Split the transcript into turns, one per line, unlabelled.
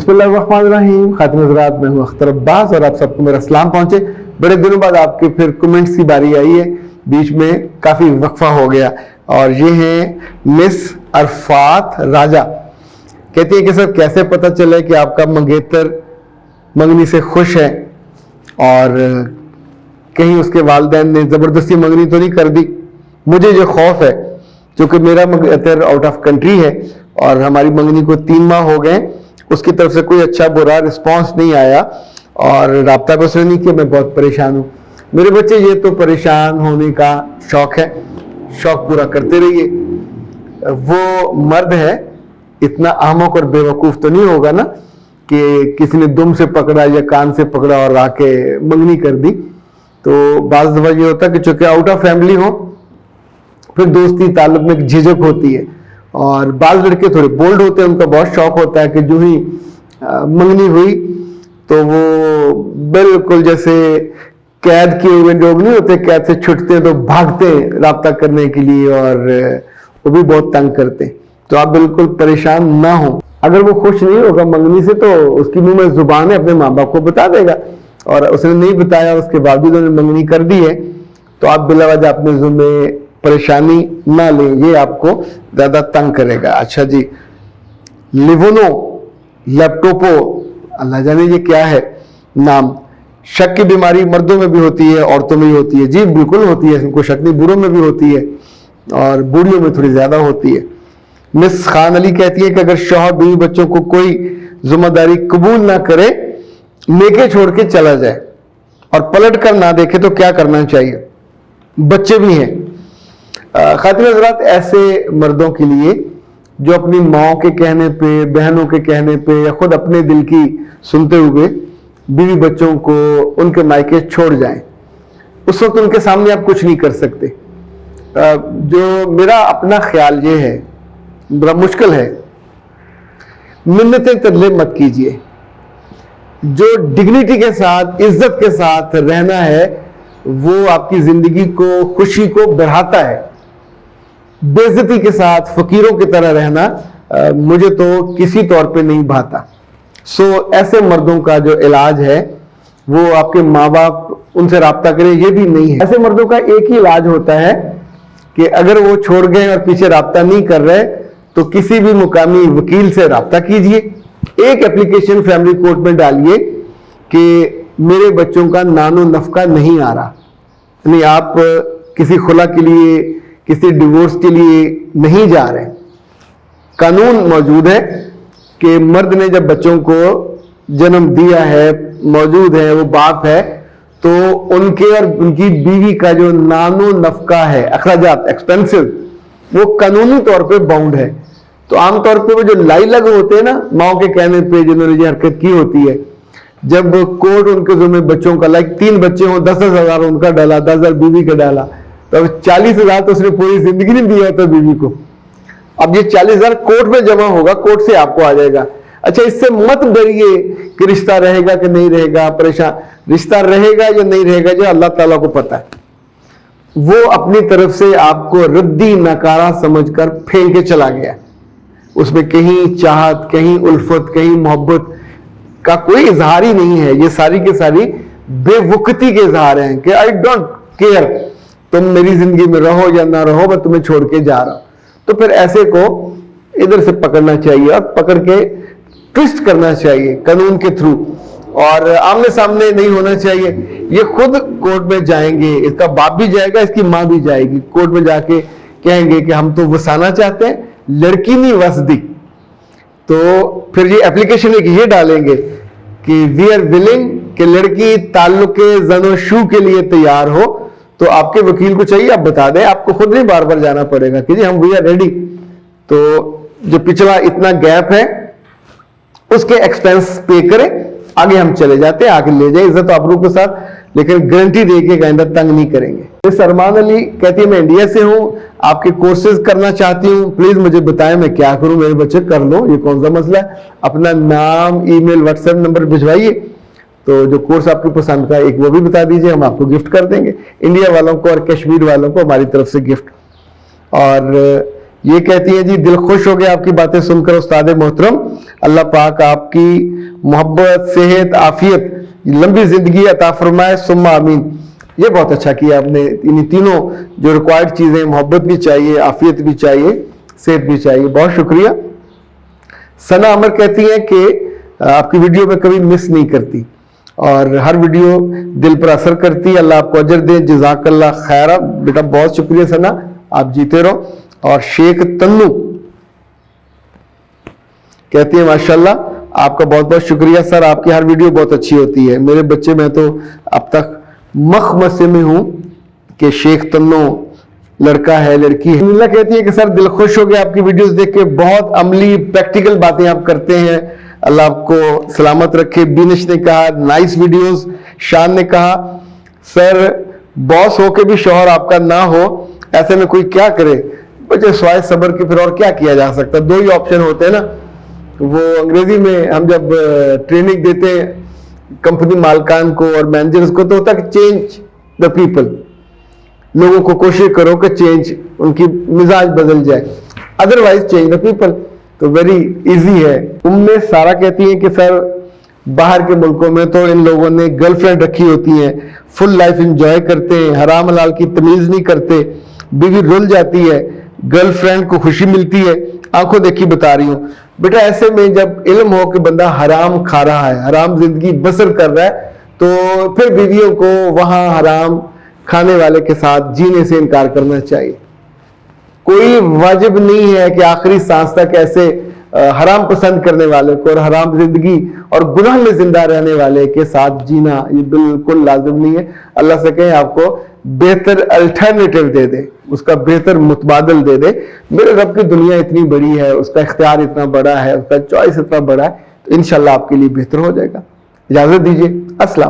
बिस्मिल्लाहिर्रहमानिर्रहीम। खातिन हज़रात, मैं हूं अख्तर अब्बास और आप सबको मेरा सलाम पहुंचे। बड़े दिनों बाद आपके फिर कमेंट्स की बारी आई है, बीच में काफ़ी वक्फा हो गया। और ये हैं मिस अरफात राजा। कहती है कि सर कैसे पता चले कि आपका मंगेतर मंगनी से खुश है और कहीं उसके वालिदैन ने ज़बरदस्ती मंगनी तो नहीं कर दी। मुझे जो खौफ है, क्योंकि मेरा मंगेतर आउट ऑफ कंट्री है और हमारी मंगनी को 3 माह हो गए, उसकी तरफ से कोई अच्छा बुरा रिस्पांस नहीं आया और राब्ता भी उसने नहीं किया। मैं बहुत परेशान हूँ। मेरे बच्चे, ये तो परेशान होने का शौक है, शौक पूरा करते रहिए। वो मर्द है, इतना अहमक और बेवकूफ़ तो नहीं होगा ना कि किसी ने दुम से पकड़ा या कान से पकड़ा और आके मंगनी कर दी। तो बाज़ दफ़ा ये होता है कि चूँकि आउट ऑफ फैमिली हो, फिर दोस्ती ताल्लुक में एक झिझक होती है। और बाज़ लड़के थोड़े बोल्ड होते हैं, उनका बहुत शौक होता है कि जो ही मंगनी हुई तो वो बिल्कुल जैसे कैद किए हुए लोग नहीं होते, कैद से छुटते हैं तो भागते हैं राब्ता करने के लिए, और वो भी बहुत तंग करते हैं। तो आप बिल्कुल परेशान ना हो। अगर वो खुश नहीं होगा मंगनी से तो उसकी मुंह में जुबान है, अपने माँ बाप को बता देगा, और उसने नहीं बताया, उसके बावजूद उन्होंने मंगनी कर दी है, तो आप बिला वजह अपने ज़िम्मे परेशानी ना लें, ये आपको ज़्यादा तंग करेगा। अच्छा जी, लिवोनो लैपटॉपो, अल्लाह जाने ये क्या है नाम। शक की बीमारी मर्दों में भी होती है, औरतों में भी होती है। जी बिल्कुल होती है, इनको शक नहीं, बूढ़ों में भी होती है और बूढ़ियों में थोड़ी ज़्यादा होती है। मिस खान अली कहती है कि अगर शौहर बीवी बच्चों को कोई जिम्मेदारी कबूल ना करे, लेके छोड़ के चला जाए और पलट कर ना देखे तो क्या करना चाहिए। बच्चे भी हैं। खातिन हज़रात, ऐसे मर्दों के लिए जो अपनी माओ के कहने पे, बहनों के कहने पे या खुद अपने दिल की सुनते हुए बीवी बच्चों को उनके मायके छोड़ जाएं, उस वक्त उनके सामने आप कुछ नहीं कर सकते। जो मेरा अपना ख्याल ये है, बड़ा मुश्किल है, मिन्नतें तरले मत कीजिए। जो डिग्निटी के साथ, इज्जत के साथ रहना है, वो आपकी जिंदगी को, खुशी को बढ़ाता है। बेइज्जती के साथ फकीरों की तरह रहना मुझे तो किसी तौर पे नहीं भाता। सो ऐसे मर्दों का जो इलाज है वो आपके माँ बाप उनसे राब्ता करें, ये भी नहीं है। ऐसे मर्दों का एक ही इलाज होता है कि अगर वो छोड़ गए और पीछे राब्ता नहीं कर रहे तो किसी भी मुकामी वकील से राब्ता कीजिए। एक एप्लीकेशन फैमिली कोर्ट में डालिए कि मेरे बच्चों का नानो नफका नहीं आ रहा। यानी आप किसी खुला के लिए, किसी डिवोर्स के लिए नहीं जा रहे। कानून मौजूद है कि मर्द ने जब बच्चों को जन्म दिया है, मौजूद है, वो बाप है, तो उनके और उनकी बीवी का जो नानो नफका है, अखराजात, एक्सपेंसिव, वो कानूनी तौर पे बाउंड है। तो आमतौर पे वो जो लाई लग होते हैं ना, माओ के कहने पे जिन्होंने ये हरकत की होती है, जब कोर्ट उनके ज़िम्मे बच्चों का, लाइक 3 बच्चे हों, 10,000 हज़ार उनका डाला, 10,000 बीवी का डाला, तो 40,000 तो उसने पूरी जिंदगी नहीं दिया होता बीवी को। अब ये 40,000 कोर्ट में जमा होगा, कोर्ट से आपको आ जाएगा। अच्छा, इससे मत डरिए कि रिश्ता रहेगा कि नहीं रहेगा, परेशान। रिश्ता रहेगा या नहीं रहेगा जो अल्लाह ताला को पता है। वो अपनी तरफ से आपको रद्दी नकारा समझकर फेंक के चला गया। उसमें कहीं चाहत, कहीं उल्फत, कहीं मोहब्बत का कोई इजहार ही नहीं है। ये सारी के सारी बेवकूफी के इजहार हैं कि आई डोंट केयर, तुम मेरी जिंदगी में रहो या ना रहो, मैं तुम्हें छोड़ के जा रहा हूं। तो फिर ऐसे को इधर से पकड़ना चाहिए और पकड़ के ट्विस्ट करना चाहिए कानून के थ्रू, और आमने सामने नहीं होना चाहिए। ये खुद कोर्ट में जाएंगे, इसका बाप भी जाएगा, इसकी माँ भी जाएगी, कोर्ट में जाके कहेंगे कि हम तो वसाना चाहते हैं, लड़की नहीं वस दी। तो फिर ये एप्लीकेशन एक ये डालेंगे कि वी आर विलिंग, कि लड़की ताल्लुक जनो शू के लिए तैयार हो, तो आपके वकील को चाहिए आप बता दें, आपको खुद नहीं बार बार जाना पड़ेगा कि जी हम वी आर रेडी। तो जो पिछला इतना गैप है उसके एक्सपेंस पे करें, आगे हम चले जाते हैं, आगे ले जाए इज्जत आबरू के साथ, लेकिन गारंटी दे के आइंदा तंग नहीं करेंगे। सरमान अली कहती है मैं इंडिया से हूँ, आपके कोर्सेज करना चाहती हूँ, प्लीज मुझे बताएं मैं क्या करूँ, मेरे बच्चे कर लो, ये कौन सा मसला है। अपना नाम, ईमेल, व्हाट्सएप नंबर भिजवाइए, तो जो कोर्स आपको पसंद का एक वो भी बता दीजिए, हम आपको गिफ्ट कर देंगे। इंडिया वालों को और कश्मीर वालों को हमारी तरफ से गिफ्ट। और یہ کہتی ہیں جی دل خوش ہو گیا آپ کی باتیں سن کر استاد محترم, اللہ پاک آپ کی محبت, صحت, عافیت, لمبی زندگی عطا فرمائے, ثم آمین. یہ بہت اچھا کیا آپ نے, انہیں تینوں جو ریکوائرڈ چیزیں, محبت بھی چاہیے, عافیت بھی چاہیے, صحت بھی چاہیے. بہت شکریہ. ثنا عمر کہتی ہیں کہ آپ کی ویڈیو میں کبھی مس نہیں کرتی اور ہر ویڈیو دل پر اثر کرتی ہے, اللہ آپ کو اجر دے, جزاک اللہ خیرہ. بیٹا بہت شکریہ ثنا, آپ جیتے رہو. اور شیخ تنو کہتی ہیں ماشاءاللہ آپ کا بہت بہت شکریہ سر, آپ کی ہر ویڈیو بہت اچھی ہوتی ہے. میرے بچے, میں تو اب تک مخمسے میں ہوں کہ شیخ تنو لڑکا ہے لڑکی ہے. اللہ کہتی ہے کہ سر دل خوش ہو گیا آپ کی ویڈیوز دیکھ کے, بہت عملی پریکٹیکل باتیں آپ کرتے ہیں, اللہ آپ کو سلامت رکھے. بینش نے کہا نائس ویڈیوز. شان نے کہا سر باس ہو کے بھی شوہر آپ کا نہ ہو, ایسے میں کوئی کیا کرے, بچے سوائے صبر کے پھر اور کیا کیا جا سکتا. دو ہی آپشن ہوتے ہیں نا. وہ انگریزی میں ہم جب ٹریننگ دیتے ہیں کمپنی مالکان کو اور مینیجرز کو تو ہوتا ہے کہ چینج دا پیپل, لوگوں کو کوشش کرو کہ چینج, ان کی مزاج بدل جائے, ادروائز چینج دا پیپل. تو ویری ایزی ہے. سارا کہتی ہیں کہ سر باہر کے ملکوں میں تو ان لوگوں نے گرل فرینڈ رکھی ہوتی ہیں, فل لائف انجوائے کرتے ہیں, حرام حلال کی تمیز نہیں کرتے, بیوی رل جاتی ہے, گرل فرینڈ کو خوشی ملتی ہے. آنکھوں دیکھی بتا رہی ہوں. بیٹا ایسے میں جب علم ہو کہ بندہ حرام کھا رہا ہے, حرام زندگی بسر کر رہا ہے, تو پھر بیویوں کو وہاں حرام کھانے والے کے ساتھ جینے سے انکار کرنا چاہیے. کوئی واجب نہیں ہے کہ آخری سانس تک ایسے حرام پسند کرنے والے کو اور حرام زندگی اور گناہ میں زندہ رہنے والے کے ساتھ جینا, یہ بالکل لازم نہیں ہے. اللہ سے کہیں آپ کو بہتر الٹرنیٹو دے دے, اس کا بہتر متبادل دے دے. میرے رب کی دنیا اتنی بڑی ہے, اس کا اختیار اتنا بڑا ہے, اس کا چوائس اتنا بڑا ہے, تو انشاءاللہ آپ کے لیے بہتر ہو جائے گا. اجازت دیجیے. السلام.